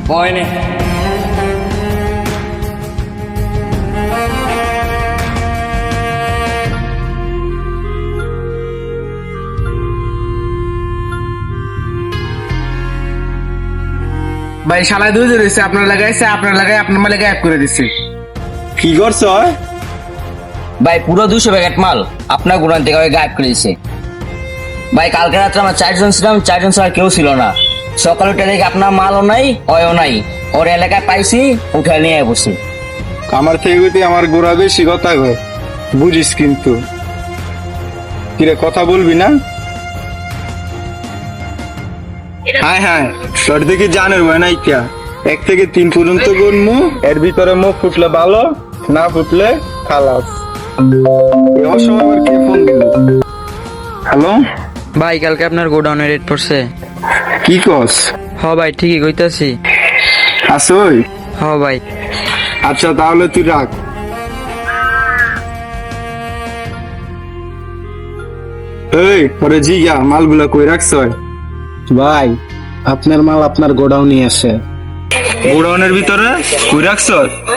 বয়নে ভাই শালায় দুই ধরেছে, আপনার লাগাইছে, আপনার লাগাই আপনার মালে গায়েব করে দিচ্ছে। কি করছ? ভাই পুরো 200 প্যাকেট মাল আপনার গোডাউন থেকে গায়েব করে দিয়েছে। ভাই কালকে রাত্রে আমরা 4 জন ছিলাম, 4 জন ছাড়া কেউ ছিল না। সকালে উঠে দেখি আপনার মালও নাই, অয়ও নাই। ওর এলাকায় পাইছি, উঠে নিয়ে বসছি। আমার থেকে গতি আমার গোড়া বেশি কথা কয়, বুঝিস কিন্তু। কিরে কথা বলবি না? হ্যাঁ হ্যাঁ, তোর দেখি জানের ভয় নাই কিয়া। 1 থেকে 3 পর্যন্ত গুনমু, এর ভিতরে মুখ ফুটলে ভালো, না ফুটলে খালাস। এমন সময় আবার কে ফোন দিল? হ্যালো ভাই কালকে আপনার গোডাউনে রেট পড়ছে। কি কস? হ ভাই ঠিকই কইতাছি। আসই? হ ভাই। আচ্ছা তাহলে তুই রাখ। এই পরে জিগা মালগুলা কই রাখছ? ভাই আপনার মাল আপনার গোডাউনে আছে। গোডাউনের ভিতরে কই রাখছ?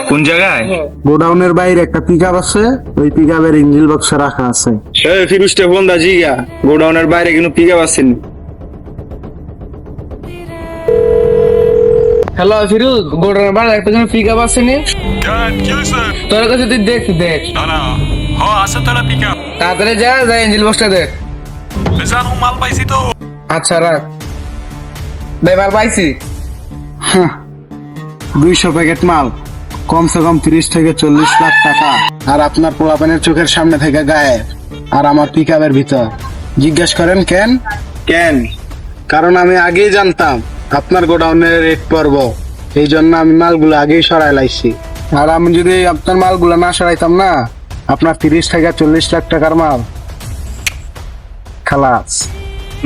কোন জায়গায়? গোডাউনের বাইরে একটা পিকআপ আছে, ওই পিকআপের ইঞ্জিন বক্সে রাখা আছে। এই ফিরুজটা ফোন দা জিগা, গোডাউনের বাইরে কিন্তু পিকআপ আছেন। হ্যালো ফিরুজ, গোডাউনের বাইরে একটা জন পিকআপ আছে নি? তোর কাছে তুই দেখ দেখ। তাড়াতাড়ি যা ইঞ্জিন বক্সটা দেখ। আচ্ছা রাখ। ভাই মাল পাইছি। 200 প্যাকেট মাল, কমসে কম 30 থেকে 40 লাখ টাকা। আর আপনার পোলাপানের চোখের সামনে থেকে গায়েব, আর আমার পিকআপের ভিতর। জিজ্ঞেস করেন কেন? কেন? কারণ আমি আগেই জানতাম আপনার গোডাউনে রেট পড়ব, এই জন্য আমি মালগুলো আগেই সরাই লাইছি। আর আমি যদি আপনার মালগুলো না সরাইতাম না, আপনার 30 থেকে 40 লাখ টাকার মাল খালাস।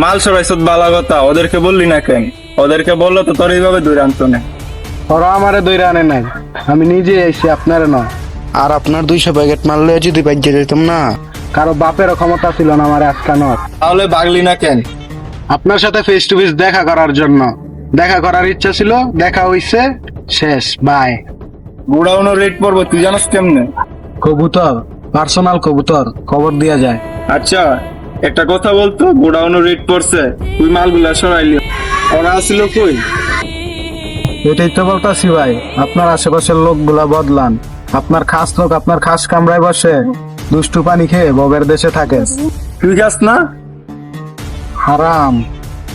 মাল সরাইছ বালা কথা, ওদেরকে বললি না কেন? ওদেরকে বললো তো তোর এইভাবে দূরে আনতো না। ওরা আমারে দইরা আনে নাই, আমি নিজে এসে আপনার নয়। আর আপনার 200 প্যাকেট মাল লয়ে যদি বাইজে যেতাম না, কারো বাপেরও ক্ষমতা ছিল না আমার আটকানোর। তাহলে বাগলি না কেন? আপনার সাথে ফেস টু ফেস দেখা করার জন্য। দেখা করার ইচ্ছা ছিল, দেখা হইছে, শেষ, বাই। গোডাউনের রেট পড়বো তুই জানাস কেমনে? কবুতর, পার্সোনাল কবুতর, খবর দেয়া যায়। আচ্ছা একটা কথা বলতো, গোডাউনের রেট পড়ছে, তুই মালগুলা সরাইলি, ওরা আসিল কই? এটাই তো বলতাছি ভাই, আপনার আশেপাশের লোকগুলা বদলান। আপনার খাস লোক আপনার খাস কামরায় বসে দুষ্টু পানি খেয়ে ববের দেশে থাকে। তুই যাস না? হারাম।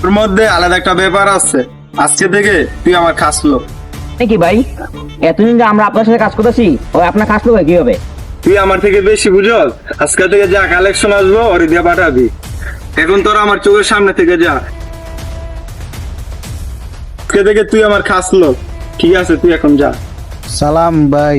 তোর মধ্যে আলাদা একটা ব্যাপার আছে, আজকে থেকে তুই আমার খাস লোক। কি ভাই এতদিন যে আমরা আপনার সাথে কাজ করতেছি, ওই আপনার কাজ করবে কি হবে? তুই আমার থেকে বেশি বুঝল, আজকে থেকে যা কালেকশন আসবো ওরে দিয়ে পাঠাবি। এখন তোরা আমার চোখের সামনে থেকে যা। আজকে থেকে তুই আমার খাস লোক, ঠিক আছে? তুই এখন যা। সালাম ভাই।